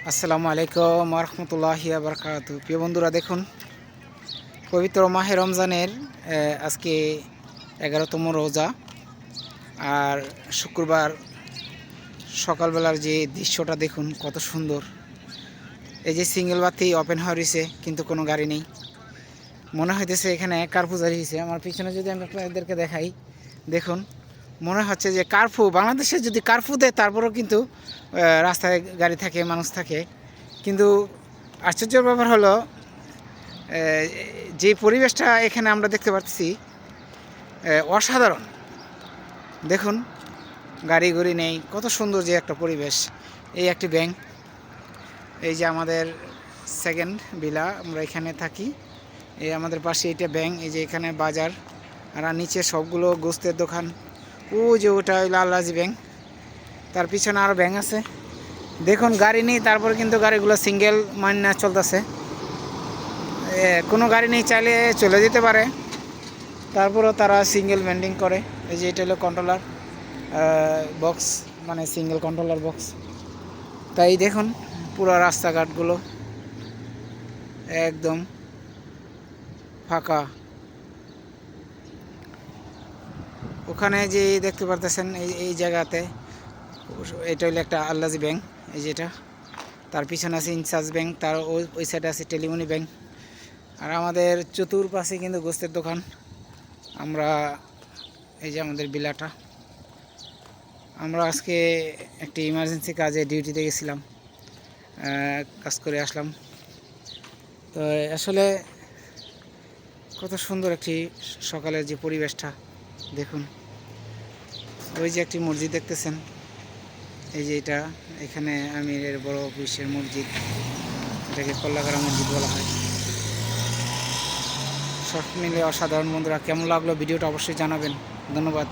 আসসালামু আলাইকুম রহমতুল্লাহি বারকাতু। প্রিয় বন্ধুরা, দেখুন পবিত্র মাহে রমজানের আজকে 11তম রোজা। আর শুক্রবার সকালবেলার যে দৃশ্যটা দেখুন কত সুন্দর। এই যে সিঙ্গেল বাতি ওপেন হয়ে রয়েছে, কিন্তু কোনো গাড়ি নেই। মনে হইতেছে এখানে কার পূজারি হয়েছে। আমার পিছনে যদি আমি আপনাদেরকে দেখাই, দেখুন মনে হচ্ছে যে কারফু, বাংলাদেশে যদি কারফু দেয় তারপরেও কিন্তু রাস্তায় গাড়ি থাকে, মানুষ থাকে। কিন্তু আশ্চর্যের ব্যাপার হলো যে পরিবেশটা এখানে আমরা দেখতে পাচ্ছি অসাধারণ। দেখুন গাড়ি ঘড়ি নেই, কত সুন্দর যে একটা পরিবেশ। এই একটি ব্যাংক, এই যে আমাদের সেকেন্ড ভিলা, আমরা এখানে থাকি। এই আমাদের পাশে এইটা ব্যাংক, এই যে এখানে বাজার, আর নিচে সবগুলো গোস্তের দোকান। ও যে ওটা হইলো আল্লাজি ব্যাংক, তার পিছনে আরও ব্যাংক আছে। দেখুন গাড়ি নেই, তারপর কিন্তু গাড়িগুলো সিঙ্গেল মাইনা চলতেছে। কোনো গাড়ি নেই, চাইলে চলে যেতে পারে, তারপরও তারা সিঙ্গেল মেন্টেন করে। এই যে এটা হলো কন্ট্রোলার বক্স, মানে সিঙ্গেল কন্ট্রোলার বক্স। তাই দেখুন পুরো রাস্তাঘাটগুলো একদম ফাঁকা। ওখানে যে দেখতে পারতেছেন এই জায়গাতে, এটা হলো একটা আল্লাজি ব্যাংক, এই যেটা। তার পিছনে আছে ইনচার্জ ব্যাংক, তার ওই সাইডে আছে টেলিমনি ব্যাংক। আর আমাদের চতুর্পাশে কিন্তু গোস্তের দোকান। আমরা এই যে আমাদের বিলাটা, আমরা আজকে একটি ইমার্জেন্সি কাজে ডিউটিতে গেছিলাম, কাজ করে আসলাম। তো আসলে কত সুন্দর একটি সকালের যে পরিবেশটা দেখুন। ওই যে একটি মসজিদ দেখতেছেন, এই যে এটা, এখানে আমিরের বড় বিশ্বের মসজিদ, এটাকে কল্লাকারা মসজিদ বলা হয়। সব মিলে অসাধারণ। বন্ধুরা, কেমন লাগলো ভিডিওটা অবশ্যই জানাবেন। ধন্যবাদ।